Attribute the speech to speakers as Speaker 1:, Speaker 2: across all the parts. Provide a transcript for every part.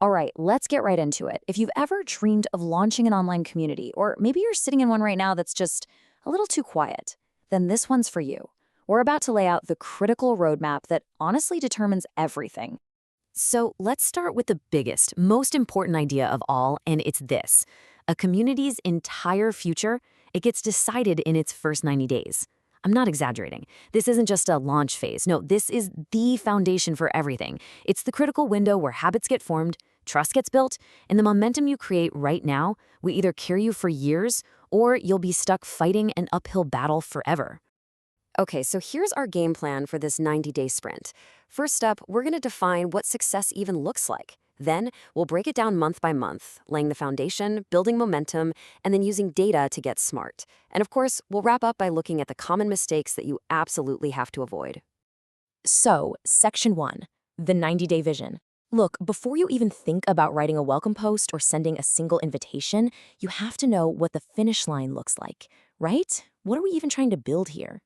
Speaker 1: All right, let's get right into it. If you've ever dreamed of launching an online community, or maybe you're sitting in one right now that's just a little too quiet, then this one's for you. We're about to lay out the critical roadmap that honestly determines everything.
Speaker 2: So let's start with the biggest, most important idea of all, and it's this. A community's entire future, it gets decided in its first 90 days. I'm not exaggerating. This isn't just a launch phase. No, this is the foundation for everything. It's the critical window where habits get formed, trust gets built, and the momentum you create right now will either carry you for years or you'll be stuck fighting an uphill battle forever. Okay, so here's our game plan for this 90-day sprint. First up, we're going to define what success even looks like. Then, we'll break it down month by month, laying the foundation, building momentum, and then using data to get smart. And of course, we'll wrap up by looking at the common mistakes that you absolutely have to avoid.
Speaker 1: So, Section 1, the 90-day vision. Look, before you even think about writing a welcome post or sending a single invitation, you have to know what the finish line looks like, right? What are we even trying to build here?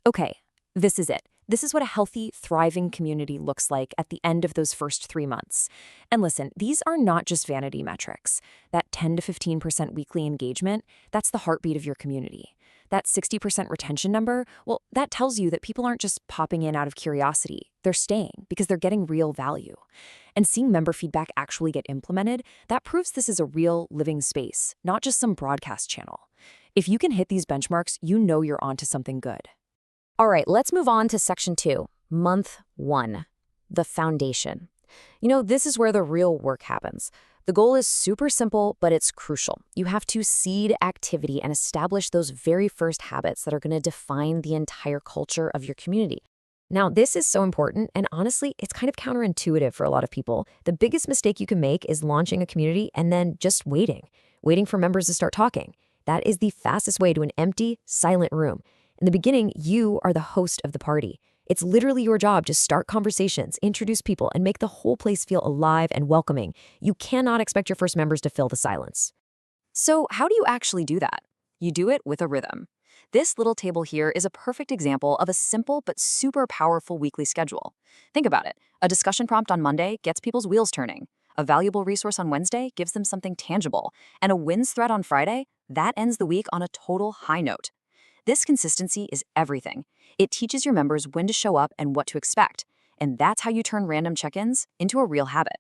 Speaker 1: Okay, this is it. This is what a healthy, thriving community looks like at the end of those first 3 months. And listen, these are not just vanity metrics. That 10 to 15% weekly engagement, that's the heartbeat of your community. That 60% retention number, well, that tells you that people aren't just popping in out of curiosity. They're staying because they're getting real value. And seeing member feedback actually get implemented, that proves this is a real, living space, not just some broadcast channel. If you can hit these benchmarks, you know you're onto something good. All right, let's move on to Section 2, Month 1, the foundation. This is where the real work happens. The goal is super simple, but it's crucial. You have to seed activity and establish those very first habits that are going to define the entire culture of your community. Now, this is so important, and honestly, it's kind of counterintuitive for a lot of people. The biggest mistake you can make is launching a community and then just waiting for members to start talking. That is the fastest way to an empty, silent room. In the beginning, you are the host of the party. It's literally your job to start conversations, introduce people, and make the whole place feel alive and welcoming. You cannot expect your first members to fill the silence. So how do you actually do that? You do it with a rhythm. This little table here is a perfect example of a simple but super powerful weekly schedule. Think about it. A discussion prompt on Monday gets people's wheels turning. A valuable resource on Wednesday gives them something tangible. And a wins thread on Friday, that ends the week on a total high note. This consistency is everything. It teaches your members when to show up and what to expect. And that's how you turn random check-ins into a real habit.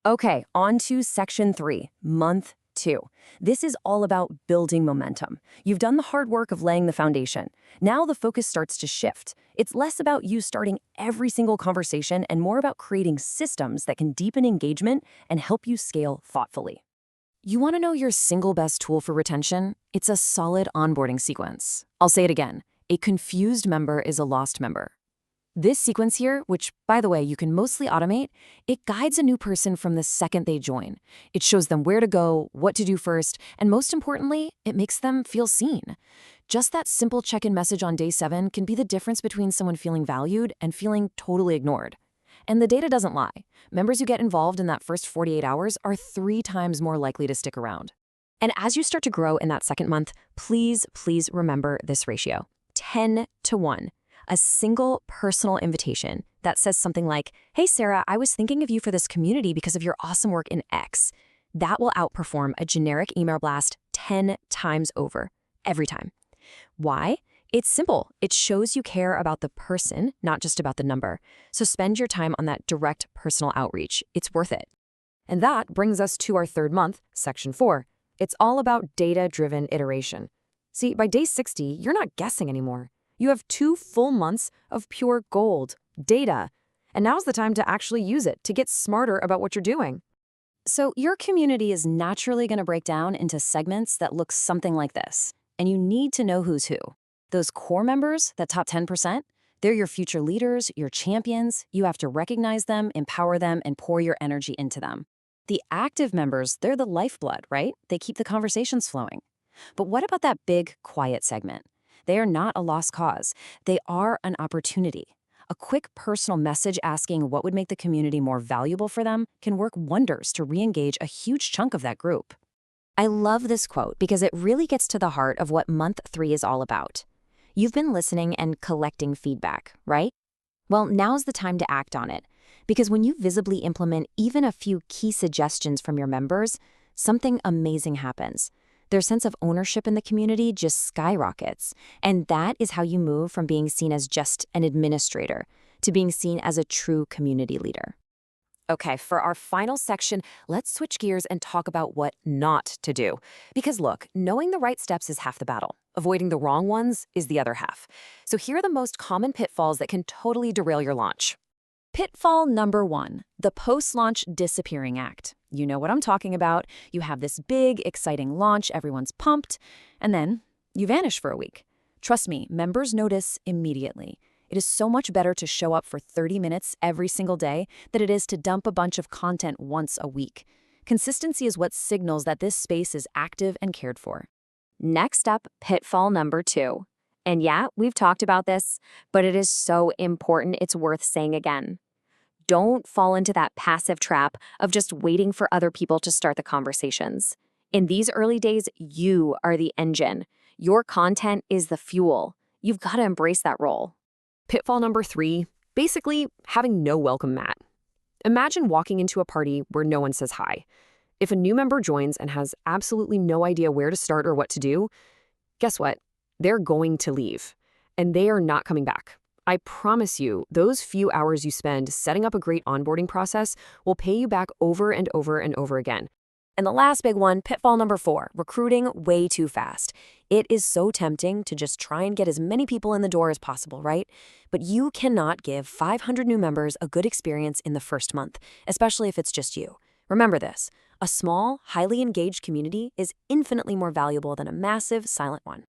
Speaker 1: Okay, on to Section 3, Month 2. This is all about building momentum. You've done the hard work of laying the foundation. Now the focus starts to shift. It's less about you starting every single conversation and more about creating systems that can deepen engagement and help you scale thoughtfully. You want to know your single best tool for retention? It's a solid onboarding sequence. I'll say it again. A confused member is a lost member. This sequence here, which, by the way, you can mostly automate, it guides a new person from the second they join. It shows them where to go, what to do first, and most importantly, it makes them feel seen. Just that simple check-in message on day 7 can be the difference between someone feeling valued and feeling totally ignored. And the data doesn't lie. Members who get involved in that first 48 hours are 3 times more likely to stick around. And as you start to grow in that second month, please remember this ratio. 10 to 1. A single personal invitation that says something like, "Hey Sarah, I was thinking of you for this community because of your awesome work in X." That will outperform a generic email blast 10 times over, every time. Why? It's simple. It shows you care about the person, not just about the number. So spend your time on that direct personal outreach. It's worth it. And that brings us to our 3rd month, Section 4. It's all about data-driven iteration. See, by day 60, you're not guessing anymore. You have 2 full months of pure gold, data. And now's the time to actually use it, to get smarter about what you're doing. So your community is naturally going to break down into segments that look something like this. And you need to know who's who. Those core members, that top 10%, they're your future leaders, your champions. You have to recognize them, empower them, and pour your energy into them. The active members, they're the lifeblood, right? They keep the conversations flowing. But what about that big, quiet segment? They are not a lost cause. They are an opportunity. A quick personal message asking what would make the community more valuable for them can work wonders to re-engage a huge chunk of that group. I love this quote because it really gets to the heart of what month 3 is all about. You've been listening and collecting feedback, right? Well, now's the time to act on it. Because when you visibly implement even a few key suggestions from your members, something amazing happens. Their sense of ownership in the community just skyrockets. And that is how you move from being seen as just an administrator to being seen as a true community leader. Okay, for our final section, let's switch gears and talk about what not to do. Because look, knowing the right steps is half the battle. Avoiding the wrong ones is the other half. So here are the most common pitfalls that can totally derail your launch. Pitfall number 1, the post-launch disappearing act. You know what I'm talking about. You have this big, exciting launch, everyone's pumped, and then you vanish for a week. Trust me, members notice immediately. It is so much better to show up for 30 minutes every single day than it is to dump a bunch of content once a week. Consistency is what signals that this space is active and cared for. Next up, pitfall number 2. And yeah, we've talked about this, but it is so important it's worth saying again. Don't fall into that passive trap of just waiting for other people to start the conversations. In these early days, you are the engine. Your content is the fuel. You've got to embrace that role.
Speaker 2: Pitfall number 3, basically having no welcome mat. Imagine walking into a party where no one says hi. If a new member joins and has absolutely no idea where to start or what to do, guess what? They're going to leave, and they are not coming back. I promise you, those few hours you spend setting up a great onboarding process will pay you back over and over and over again.
Speaker 1: And the last big one, pitfall number 4, recruiting way too fast. It is so tempting to just try and get as many people in the door as possible, right? But you cannot give 500 new members a good experience in the first month, especially if it's just you. Remember this, a small, highly engaged community is infinitely more valuable than a massive, silent one.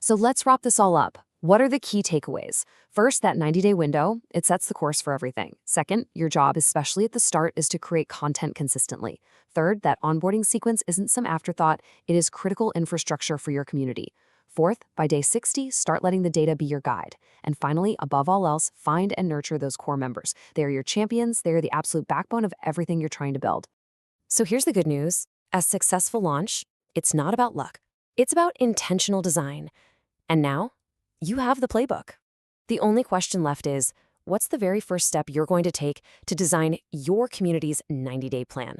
Speaker 2: So let's wrap this all up. What are the key takeaways? First, that 90-day window, it sets the course for everything. Second, your job, especially at the start, is to create content consistently. Third, that onboarding sequence isn't some afterthought, it is critical infrastructure for your community. Fourth, by day 60, start letting the data be your guide. And finally, above all else, find and nurture those core members. They are your champions, they are the absolute backbone of everything you're trying to build.
Speaker 1: So here's the good news. A successful launch, it's not about luck. It's about intentional design. And now, you have the playbook. The only question left is, what's the very first step you're going to take to design your community's 90-day plan?